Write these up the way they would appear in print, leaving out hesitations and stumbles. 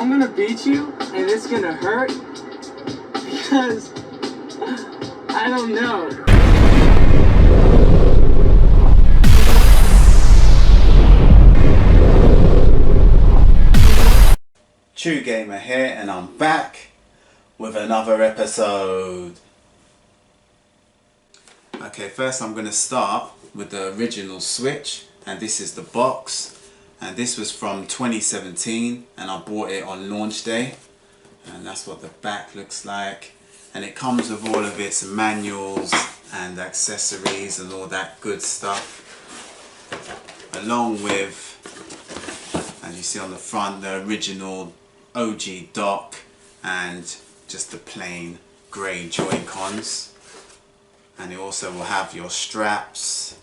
I'm gonna beat you and it's gonna hurt because I don't know. True Gamer here, and I'm back with another episode. Okay, first I'm going to start with the original Switch, and this is the box, and this was from 2017 and I bought it on launch day, and that's what the back looks like, and it comes with all of its manuals and accessories and all that good stuff, along with, as you see on the front, the original OG dock and just the plain grey Joy-Cons. And it also will have your straps.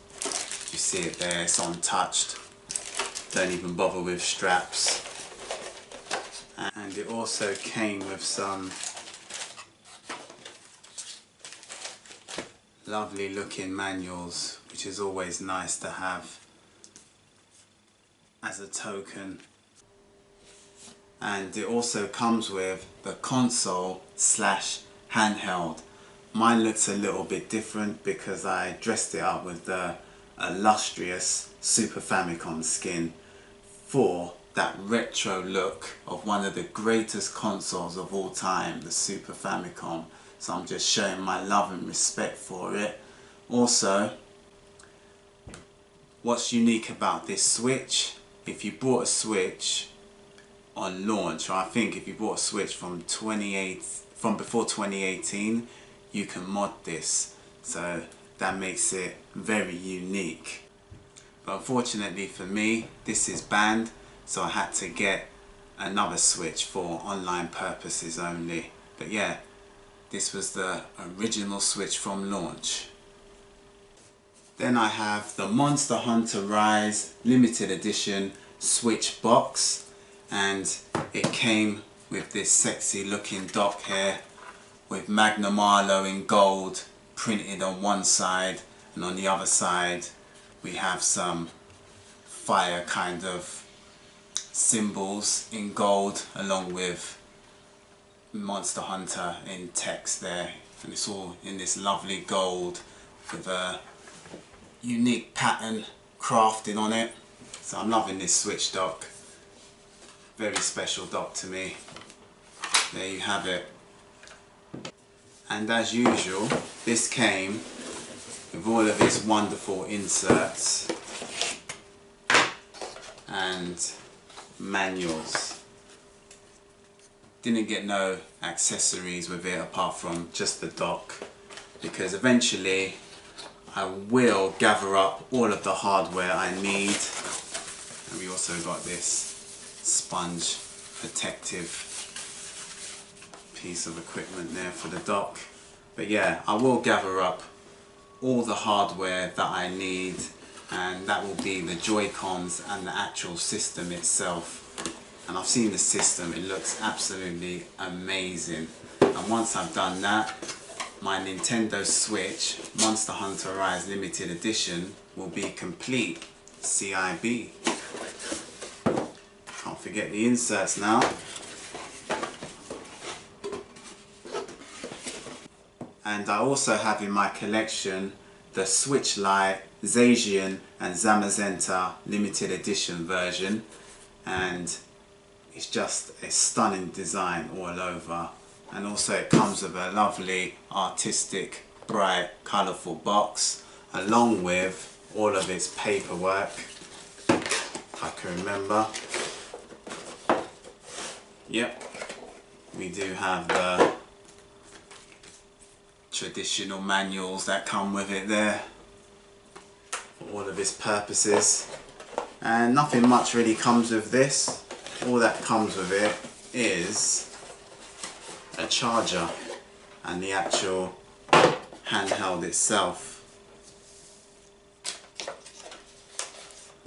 You see it there, it's untouched. Don't even bother with straps. And it also came with some lovely looking manuals, which is always nice to have as a token. And it also comes with the console slash handheld. Mine looks a little bit different because I dressed it up with the illustrious Super Famicom skin for that retro look of one of the greatest consoles of all time, the Super Famicom. So I'm just showing my love and respect for it. Also, what's unique about this Switch, if you bought a Switch on launch, or I think if you bought a Switch from before 2018, you can mod this, so that makes it very unique. But unfortunately for me, this is banned, so I had to get another Switch for online purposes only. But yeah, this was the original Switch from launch. Then I have the Monster Hunter Rise limited edition Switch box, and it came with this sexy looking dock here with Magnum Arlo in gold printed on one side, and on the other side we have some fire kind of symbols in gold along with Monster Hunter in text there, and it's all in this lovely gold with a unique pattern crafted on it. So I'm loving this Switch dock, very special dock to me. There you have it. And as usual, this came with all of its wonderful inserts and manuals. Didn't get no accessories with it apart from just the dock, because eventually I will gather up all of the hardware I need. And we also got this sponge protective piece of equipment there for the dock. But yeah, I will gather up all the hardware that I need, and that will be the Joy-Cons and the actual system itself. And I've seen the system, it looks absolutely amazing. And once I've done that, my Nintendo Switch Monster Hunter Rise limited edition will be complete. CIB. Can't forget the inserts now. And I also have in my collection the Switch Lite, Zacian and Zamazenta limited edition version, and it's just a stunning design all over. And also it comes with a lovely artistic, bright, colourful box along with all of its paperwork, if I can remember. Yep, we do have the traditional manuals that come with it there for all of its purposes, and nothing much really comes with this. All that comes with it is a charger and the actual handheld itself,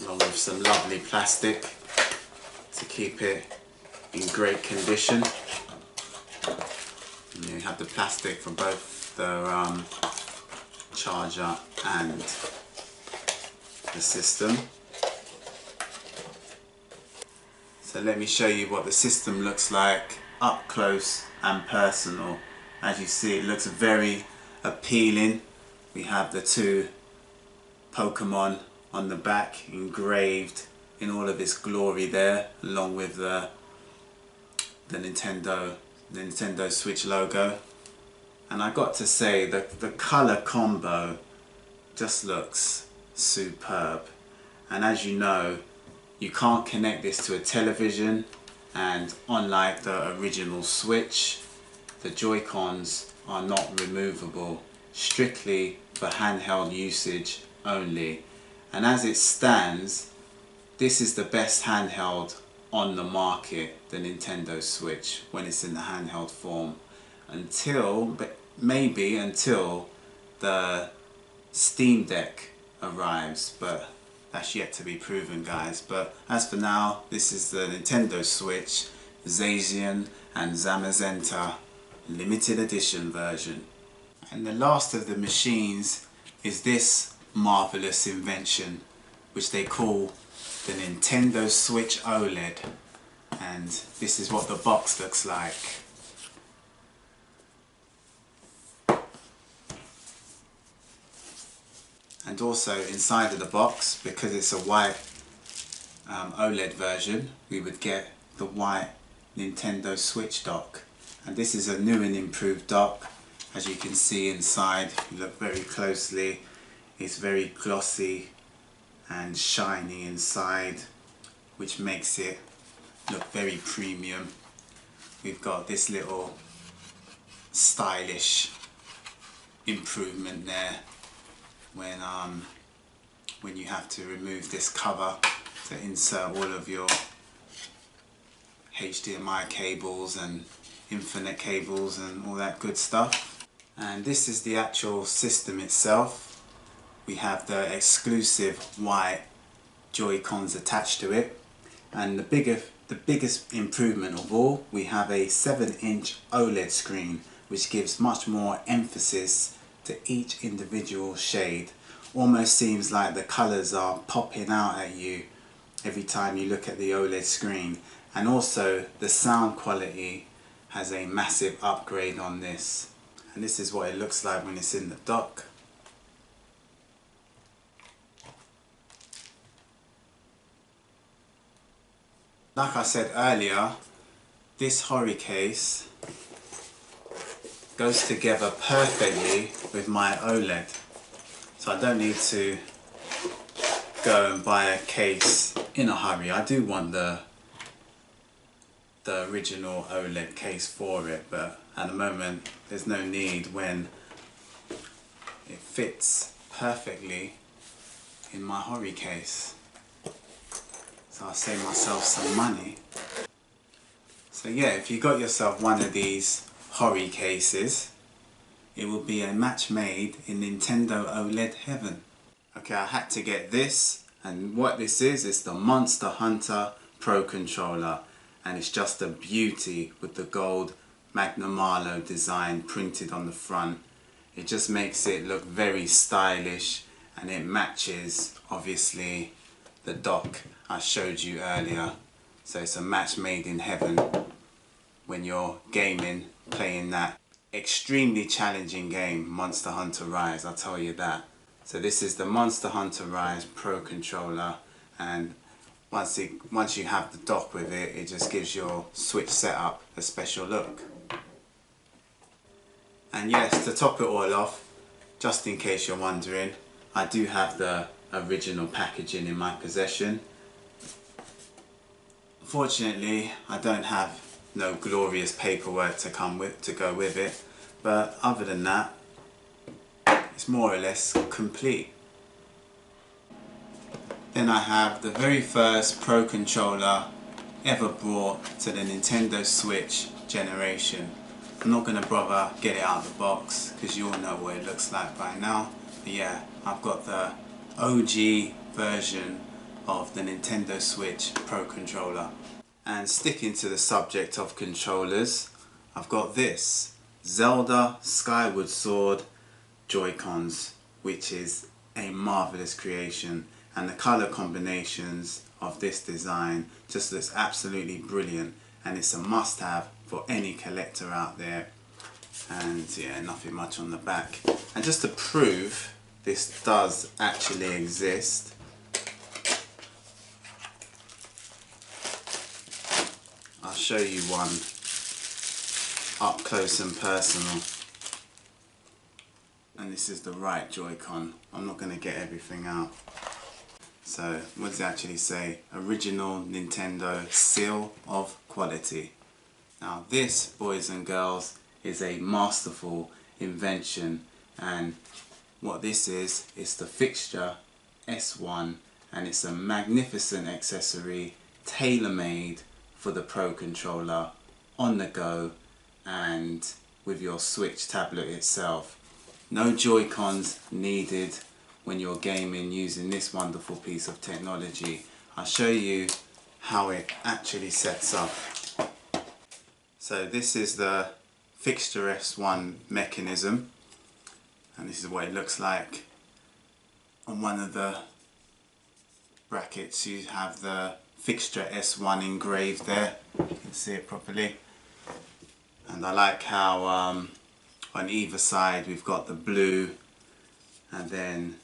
along with some lovely plastic to keep it in great condition. And you have the plastic for both the charger and the system. So let me show you what the system looks like up close and personal. As you see, it looks very appealing. We have the two Pokemon on the back engraved in all of its glory there, along with the Nintendo Switch logo. And I got to say that the color combo just looks superb. And as you know, you can't connect this to a television, and unlike the original Switch, the Joy-Cons are not removable, strictly for handheld usage only. And as it stands, this is the best handheld on the market, the Nintendo Switch, when it's in the handheld form, until the Steam Deck arrives, but that's yet to be proven, guys. But as for now, this is the Nintendo Switch Zacian and Zamazenta limited edition version. And the last of the machines is this marvelous invention, which they call the Nintendo Switch OLED. And this is what the box looks like. And also inside of the box, because it's a white OLED version, we would get the white Nintendo Switch dock. And this is a new and improved dock. As you can see inside, if you look very closely, it's very glossy and shiny inside, which makes it look very premium. We've got this little stylish improvement there when you have to remove this cover to insert all of your HDMI cables and Ethernet cables and all that good stuff. And this is the actual system itself. We have the exclusive white Joy-Cons attached to it, and the biggest improvement of all, we have a 7-inch OLED screen, which gives much more emphasis to each individual shade. Almost seems like the colors are popping out at you every time you look at the OLED screen. And also the sound quality has a massive upgrade on this. And this is what it looks like when it's in the dock. Like I said earlier, this Hori case goes together perfectly with my OLED. So I don't need to go and buy a case in a hurry. I do want the original OLED case for it, but at the moment there's no need when it fits perfectly in my Hori case. So I'll save myself some money. So yeah, if you got yourself one of these Hori cases, it will be a match made in Nintendo OLED heaven. Okay, I had to get this, and what this is the Monster Hunter Pro Controller, and it's just a beauty with the gold Magnum Marlowe design printed on the front. It just makes it look very stylish, and it matches obviously the dock I showed you earlier. So it's a match made in heaven when you're gaming, playing that extremely challenging game, Monster Hunter Rise, I'll tell you that. So this is the Monster Hunter Rise Pro Controller, and once you have the dock with it, it just gives your Switch setup a special look. And yes, to top it all off, just in case you're wondering, I do have the original packaging in my possession. Unfortunately, I don't have no glorious paperwork to go with it, but other than that, it's more or less complete. Then I have the very first Pro Controller ever brought to the Nintendo Switch generation. I'm not going to bother get it out of the box because you all know what it looks like by now. But yeah, I've got the OG version of the Nintendo Switch Pro Controller. And sticking to the subject of controllers, I've got this Zelda Skyward Sword Joy-Cons, which is a marvelous creation, and the color combinations of this design just looks absolutely brilliant, and it's a must-have for any collector out there. And yeah, nothing much on the back. And just to prove this does actually exist, I'll show you one up close and personal. And this is the right Joy-Con. I'm not going to get everything out. So what does it actually say? Original Nintendo seal of quality. Now this, boys and girls, is a masterful invention, and what this is the Fixture S1, and it's a magnificent accessory tailor-made for the Pro Controller on the go and with your Switch tablet itself. No Joy-Cons needed when you're gaming using this wonderful piece of technology. I'll show you how it actually sets up. So this is the Fixture S1 mechanism, and this is what it looks like. On one of the brackets you have the Fixture S1 engraved there, you can see it properly. And I like how on either side we've got the blue, and then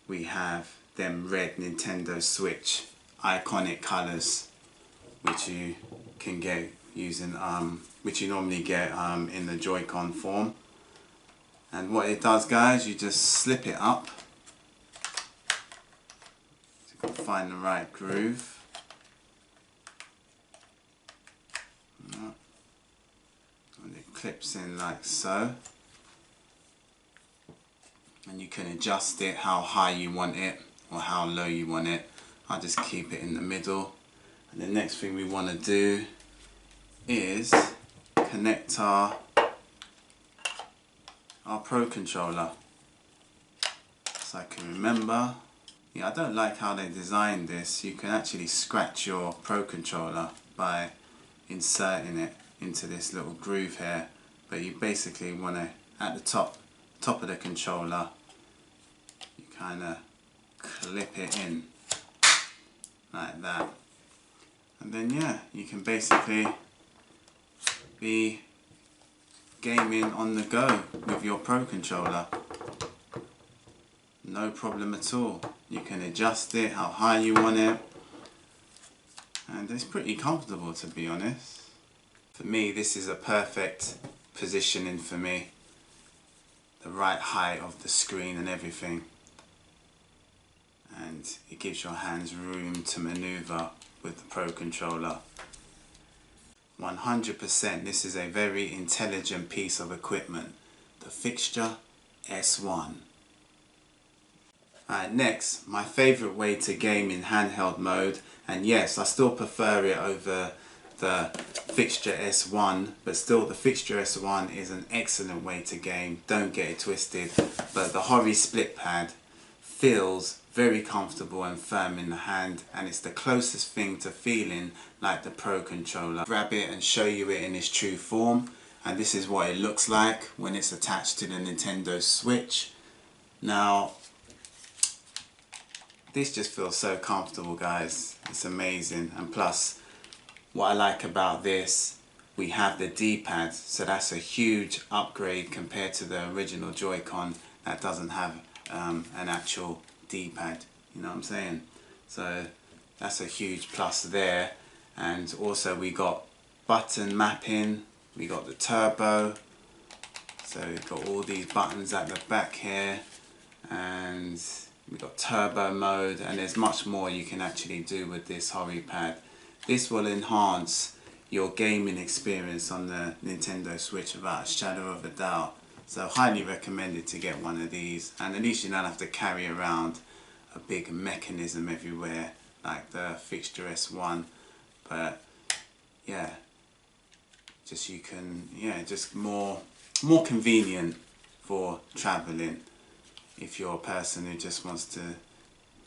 we have them red Nintendo Switch iconic colours, which you can get using which you normally get in the Joy-Con form. And what it does, guys, you just slip it up. You've got to find the right groove. And it clips in like so. And you can adjust it how high you want it or how low you want it. I'll just keep it in the middle. And the next thing we want to do is connect our Pro Controller. So I can remember. Yeah, I don't like how they designed this. You can actually scratch your Pro Controller by inserting it into this little groove here, but you basically want to, at the top of the controller, you kind of clip it in like that, and then yeah, you can basically be gaming on the go with your Pro Controller. No problem at all. You can adjust it how high you want it, and it's pretty comfortable, to be honest. For me, this is a perfect positioning for me. The right height of the screen and everything, and it gives your hands room to maneuver with the Pro Controller. 100%, this is a very intelligent piece of equipment, the Fixture S1. Alright, next, my favourite way to game in handheld mode, and yes, I still prefer it over the Fixture S1, but still the Fixture S1 is an excellent way to game, don't get it twisted, but the Hori split pad feels very comfortable and firm in the hand, and it's the closest thing to feeling like the Pro Controller. Grab it and show you it in its true form, and this is what it looks like when it's attached to the Nintendo Switch. Now, this just feels so comfortable, guys. It's amazing. And plus, what I like about this, we have the D-pad, so that's a huge upgrade compared to the original Joy-Con that doesn't have an actual D-pad, you know what I'm saying? So that's a huge plus there. And also we got button mapping, we got the turbo, so we've got all these buttons at the back here, and we've got turbo mode, and there's much more you can actually do with this Hori pad. This will enhance your gaming experience on the Nintendo Switch without a shadow of a doubt. So highly recommended to get one of these, and at least you don't have to carry around a big mechanism everywhere like the Fixture S1. But yeah, just you can, yeah, just more convenient for traveling if you're a person who just wants to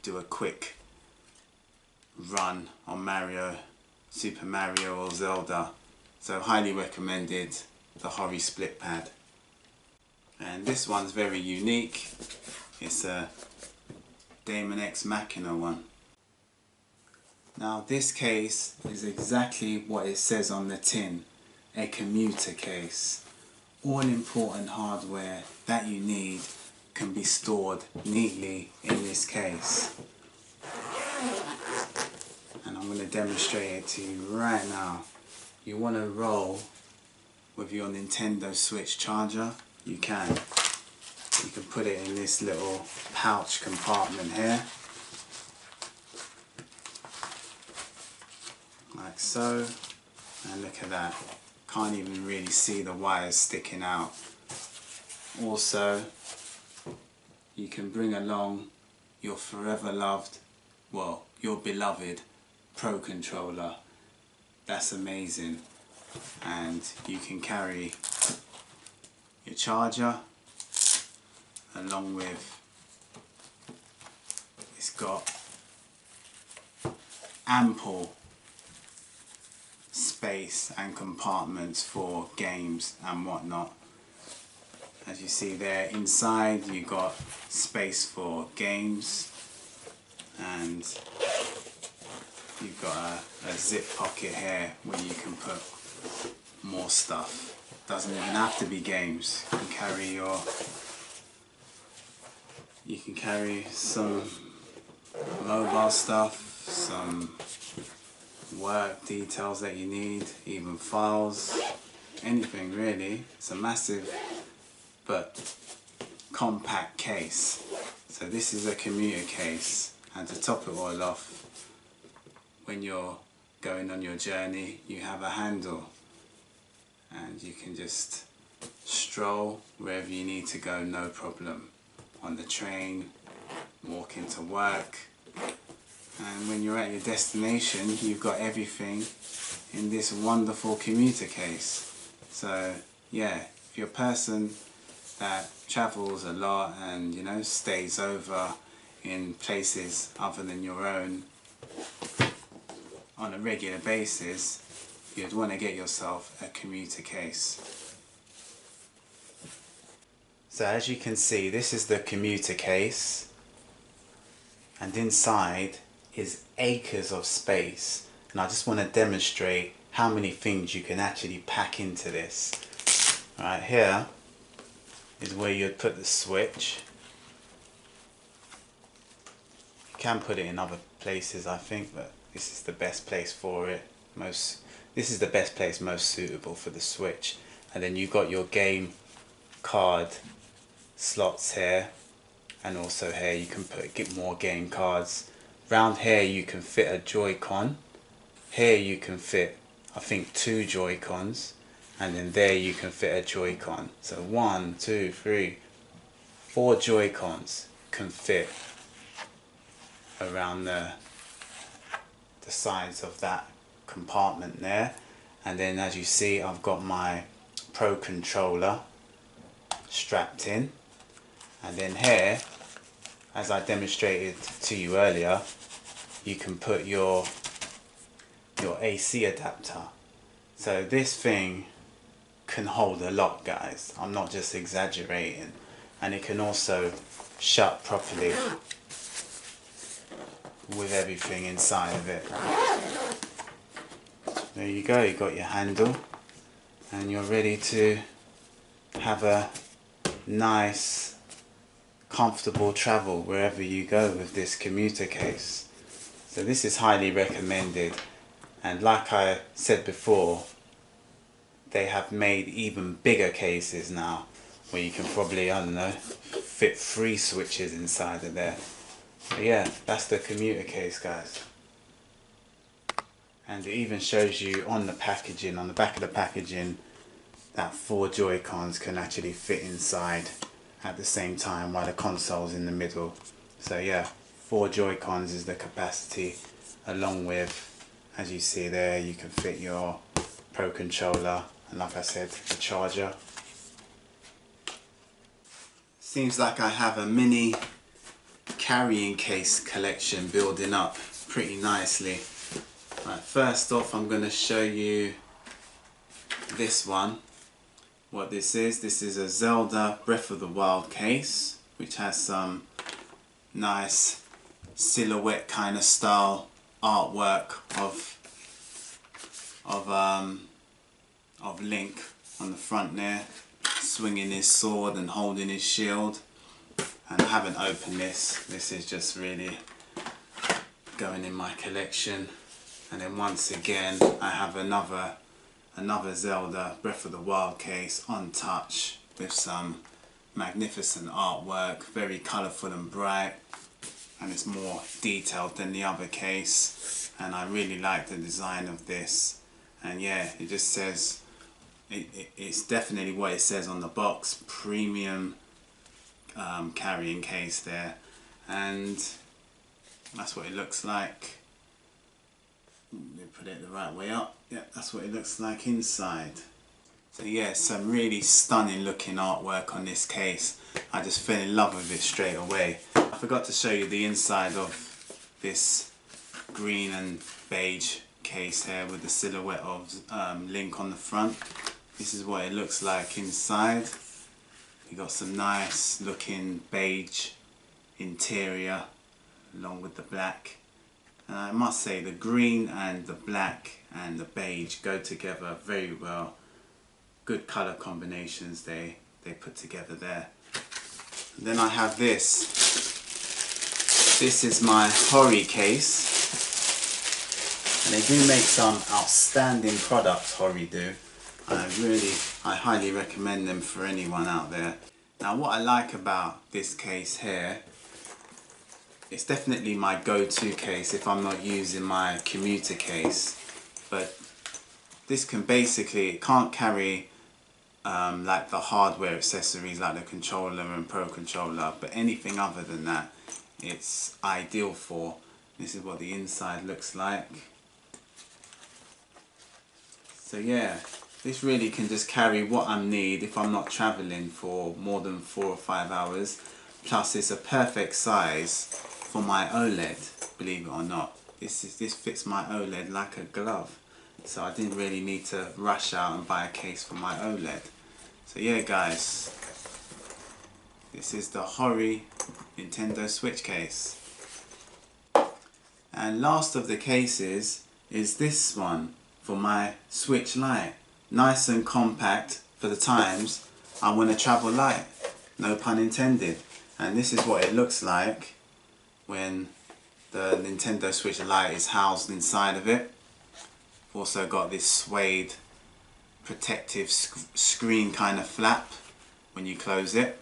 do a quick run on Mario, Super Mario or Zelda. So highly recommended the Hori split pad. And this one's very unique. It's a Daemon X Machina one. Now this case is exactly what it says on the tin, a commuter case. All important hardware that you need can be stored neatly in this case. And I'm going to demonstrate it to you right now. You want to roll with your Nintendo Switch charger, you can. You can put it in this little pouch compartment here. Like so, and look at that, can't even really see the wires sticking out. Also, you can bring along your forever loved, well, your beloved Pro Controller. That's amazing. And you can carry your charger along with, it's got ample space and compartments for games and whatnot. As you see there, inside you got space for games, and you've got a zip pocket here where you can put more stuff. Doesn't even have to be games. You can carry some mobile stuff, some work details that you need, even files, anything really. It's a massive but compact case. So this is a commuter case, and to top it all off, when you're going on your journey, you have a handle and you can just stroll wherever you need to go, no problem. On the train, walking to work, and when you're at your destination, you've got everything in this wonderful commuter case. So yeah, if you're a person that travels a lot and, you know, stays over in places other than your own on a regular basis, you'd want to get yourself a commuter case. So as you can see, this is the commuter case, and inside is acres of space, and I just want to demonstrate how many things you can actually pack into this. Right here is where you'd put the Switch. You can put it in other places, I think, but this is the best place for it. This is the best place most suitable for the Switch. And then you've got your game card slots here, and also here you can get more game cards. Round here you can fit a Joy-Con. Here you can fit, I think, 2 Joy-Cons, and then there you can fit a Joy-Con. So 1, 2, 3, 4 Joy-Cons can fit around the sides of that compartment there. And then as you see, I've got my Pro Controller strapped in, and then here, as I demonstrated to you earlier, you can put your AC adapter. So this thing can hold a lot, guys. I'm not just exaggerating. And it can also shut properly with everything inside of it. There you go, you got your handle, and you're ready to have a nice, comfortable travel wherever you go with this commuter case. So this is highly recommended, and like I said before, they have made even bigger cases now where you can probably, I don't know, fit 3 Switches inside of there. But yeah, that's the commuter case, guys. And it even shows you on the packaging, on the back of the packaging, that 4 Joy-Cons can actually fit inside at the same time while the console's in the middle. So yeah, 4 Joy-Cons is the capacity, along with, as you see there, you can fit your Pro Controller, and like I said, the charger. Seems like I have a mini carrying case collection building up pretty nicely. Right, first off, I'm going to show you this one. What this is a Zelda Breath of the Wild case, which has some nice silhouette kind of style artwork of Link on the front there, swinging his sword and holding his shield. And I haven't opened this. This is just really going in my collection. And then once again, I have another Zelda Breath of the Wild case, untouched, with some magnificent artwork, very colourful and bright, and it's more detailed than the other case, and I really like the design of this. And yeah, it just says, it's definitely what it says on the box, premium carrying case there, and that's what it looks like. Let me put it the right way up. Yeah, that's what it looks like inside. So yeah, some really stunning looking artwork on this case. I just fell in love with it straight away. I forgot to show you the inside of this green and beige case here with the silhouette of Link on the front. This is what it looks like inside. You got some nice looking beige interior along with the black. And I must say the green and the black and the beige go together very well. Good colour combinations they put together there. And then I have this. This is my Hori case. And they do make some outstanding products, Hori do. I highly recommend them for anyone out there. Now what I like about this case here, it's definitely my go-to case if I'm not using my commuter case. But this can basically, it can't carry like the hardware accessories like the controller and Pro Controller, but anything other than that it's ideal for. This is what the inside looks like. So yeah, this really can just carry what I need if I'm not traveling for more than 4 or 5 hours. Plus it's a perfect size for my OLED, believe it or not. This fits my OLED like a glove. So I didn't really need to rush out and buy a case for my OLED. So yeah guys, this is the Hori Nintendo Switch case. And last of the cases is this one for my Switch Lite. Nice and compact for the times I want to travel light, no pun intended. And this is what it looks like when the Nintendo Switch Lite is housed inside of it. Also got this suede protective screen kind of flap when you close it.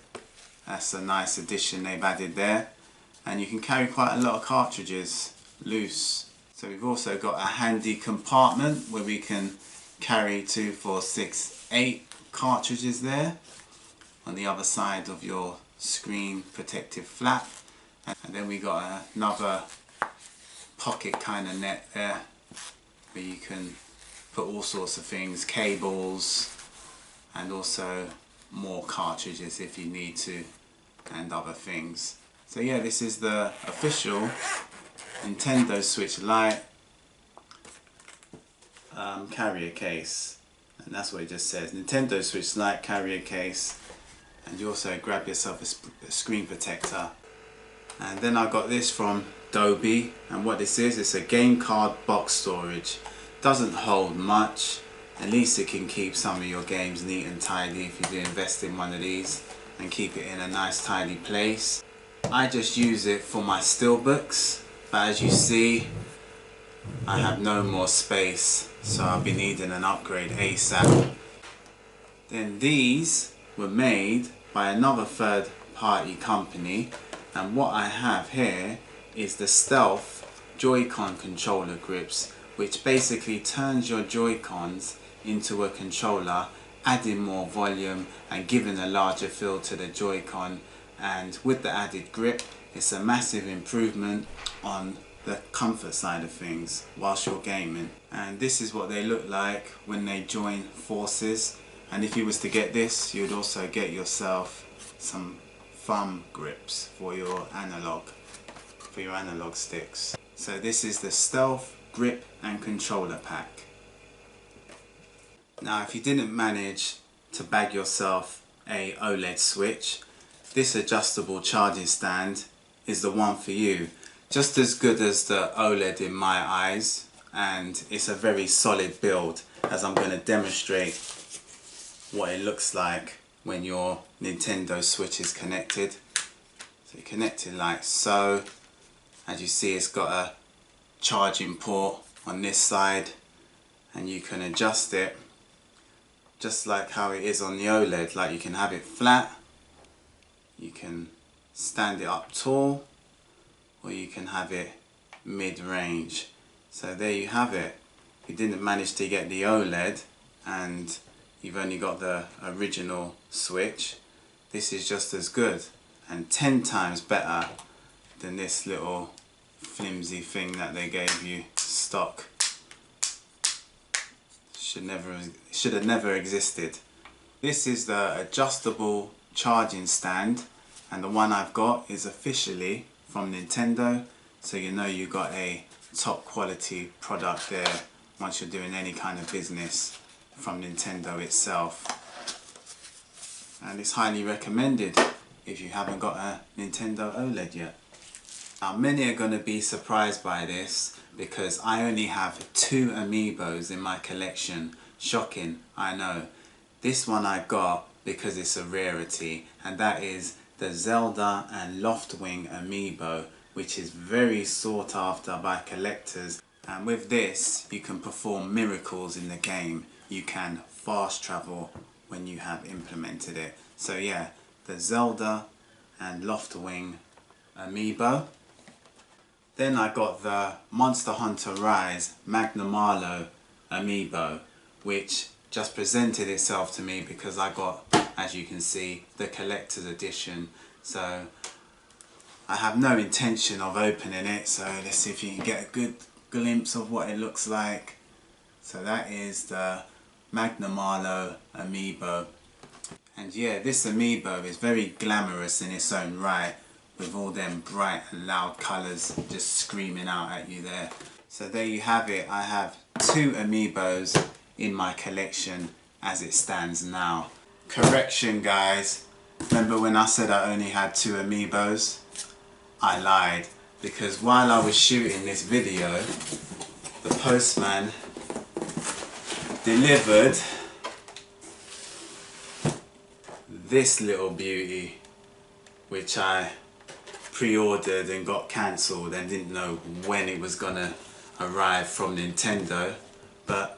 That's a nice addition they've added there. And you can carry quite a lot of cartridges loose. So we've also got a handy compartment where we can carry 2, 4, 6, 8 cartridges there on the other side of your screen protective flap. And then we got another pocket kind of net there where you can put all sorts of things, cables, and also more cartridges if you need to, and other things. So yeah, this is the official Nintendo Switch Lite carrier case, and that's what it just says, Nintendo Switch Lite carrier case. And you also grab yourself a screen protector. And then I got this from Doby, and what this is, it's a game card box storage. Doesn't hold much, at least it can keep some of your games neat and tidy if you do invest in one of these and keep it in a nice tidy place. I just use it for my steelbooks, but as you see I have no more space, so I'll be needing an upgrade ASAP. Then these were made by another third party company, and what I have here is the Stealth Joy-Con controller grips, which basically turns your Joy-Cons into a controller, adding more volume and giving a larger feel to the Joy-Con. And with the added grip, it's a massive improvement on the comfort side of things whilst you're gaming. And this is what they look like when they join forces. And if you was to get this, you'd also get yourself some thumb grips for your analog sticks. So this is the Stealth Grip and Controller Pack. Now if you didn't manage to bag yourself a OLED switch, this adjustable charging stand is the one for you. just as good as the OLED in my eyes, and it's a very solid build, as I'm going to demonstrate what it looks like when your Nintendo Switch is connected. So you connect it like so. As you see, it's got a charging port on this side, and you can adjust it just like how it is on the OLED. Like, you can have it flat, you can stand it up tall, or you can have it mid-range. So there you have it. If you didn't manage to get the OLED and you've only got the original Switch, this is just as good and 10 times better than this little flimsy thing that they gave you stock. Should have never existed. This is the adjustable charging stand, and the one I've got is officially from Nintendo, so you know you got a top quality product there once you're doing any kind of business from Nintendo itself. And it's highly recommended if you haven't got a Nintendo OLED yet. Now, many are going to be surprised by this because I only have 2 amiibos in my collection. Shocking, I know. This one I got because it's a rarity, and that is the Zelda and Loftwing amiibo, which is very sought after by collectors. And with this, you can perform miracles in the game. You can fast travel when you have implemented it. So yeah, the Zelda and Loftwing amiibo. Then I got the Monster Hunter Rise Magnum Arlo amiibo, which just presented itself to me because I got, as you can see, the collector's edition. So I have no intention of opening it, so let's see if you can get a good glimpse of what it looks like. So that is the Magnum Arlo amiibo. And yeah, this amiibo is very glamorous in its own right, with all them bright and loud colours just screaming out at you there. So there you have it. I have 2 amiibos in my collection as it stands now. Correction guys, remember when I said I only had 2 amiibos? I lied, because while I was shooting this video, the postman delivered this little beauty, which I pre-ordered and got cancelled and didn't know when it was gonna arrive from Nintendo, but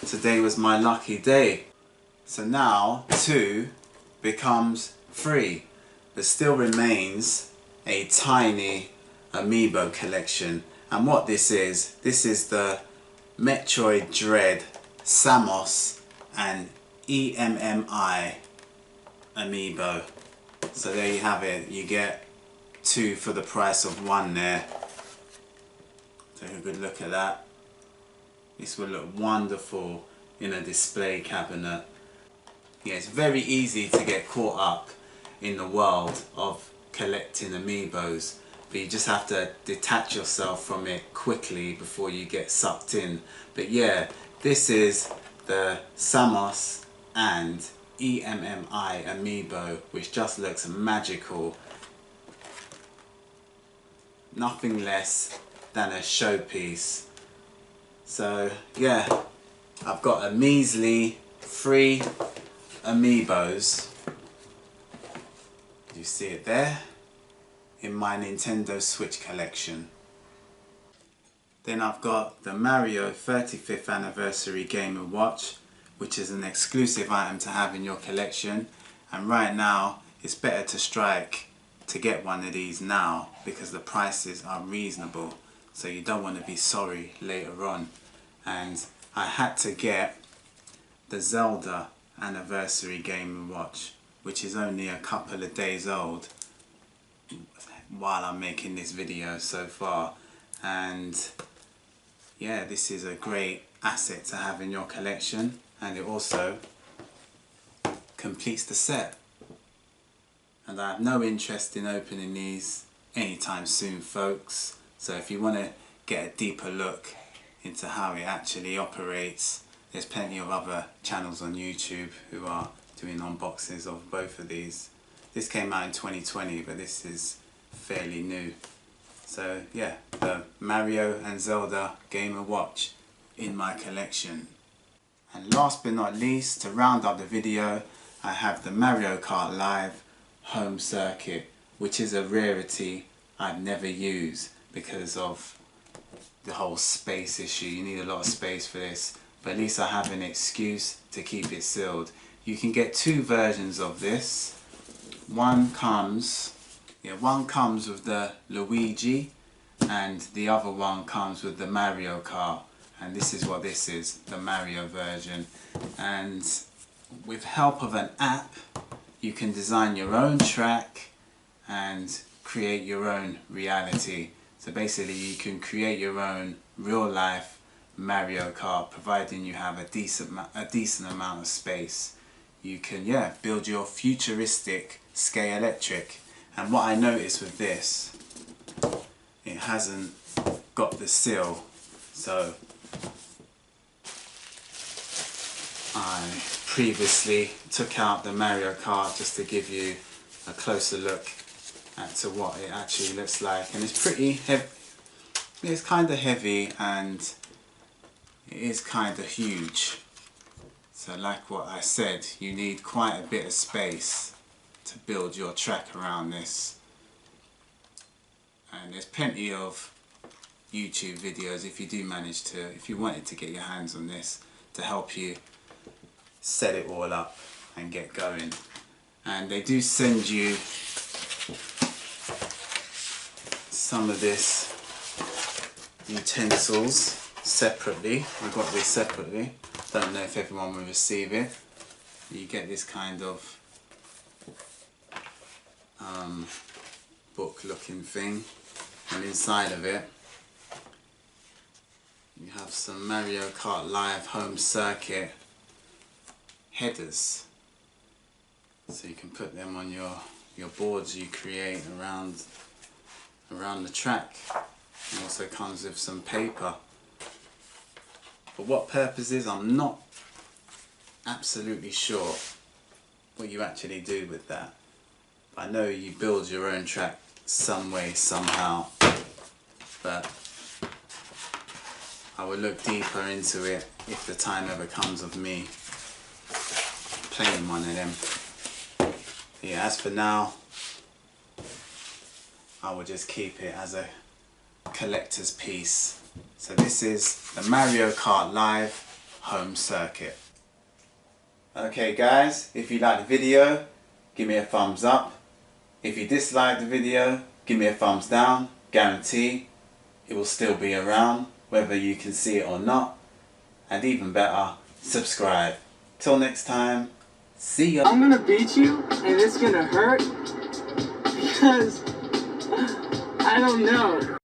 today was my lucky day. So now 2 becomes 3. There still remains a tiny amiibo collection, and what this is the Metroid Dread, Samus and EMMI amiibo. So there you have it, you get 2 for the price of 1 there. Take a good look at that. This will look wonderful in a display cabinet. Yeah, it's very easy to get caught up in the world of collecting amiibos, but you just have to detach yourself from it quickly before you get sucked in. But yeah, this is the Samus and EMMI amiibo, which just looks magical. Nothing less than a showpiece. So yeah, I've got a measly 3 amiibos. You see it there in my Nintendo Switch collection. Then I've got the Mario 35th Anniversary Game & Watch, which is an exclusive item to have in your collection, and right now it's better to strike to get one of these now because the prices are reasonable, so you don't want to be sorry later on. And I had to get the Zelda Anniversary Game & Watch, which is only a couple of days old while I'm making this video so far, and yeah, this is a great asset to have in your collection, and it also completes the set. And I have no interest in opening these anytime soon, folks, so if you want to get a deeper look into how it actually operates, there's plenty of other channels on YouTube who are doing unboxings of both of these. This came out in 2020, but this is fairly new. So yeah, the Mario and Zelda Game & Watch in my collection. And last but not least, to round up the video, I have the Mario Kart Live Home Circuit, which is a rarity I've never used because of the whole space issue. You need a lot of space for this, but at least I have an excuse to keep it sealed. You can get two versions of this. One comes with the Luigi and the other one comes with the Mario Kart, and this is what this is, the Mario version. And with help of an app you can design your own track and create your own reality. So basically you can create your own real life Mario Kart, providing you have a decent amount of space. You can build your futuristic Skate Electric. And what I noticed with this, it hasn't got the seal, so I previously took out the Mario Kart just to give you a closer look at to what it actually looks like. And it's pretty heavy. It's kind of heavy and it is kind of huge. So like what I said, you need quite a bit of space to build your track around this. And there's plenty of YouTube videos if you do manage to, if you wanted to get your hands on this, to help you set it all up and get going. And they do send you some of this utensils separately. I got this separately. Don't know if everyone will receive it. You get this kind of book looking thing, and inside of it you have some Mario Kart Live Home Circuit headers, so you can put them on your boards you create around the track. It also comes with some paper. For what purposes, I'm not absolutely sure what you actually do with that. But I know you build your own track some way, somehow. But I will look deeper into it if the time ever comes of me playing one of them. Yeah, as for now, I will just keep it as a collector's piece. So this is the Mario Kart Live Home Circuit. Okay guys, if you like the video, give me a thumbs up. If you dislike the video, give me a thumbs down. Guarantee it will still be around, whether you can see it or not. And even better, subscribe. Till next time, see ya. I'm gonna beat you and it's gonna hurt because I don't know.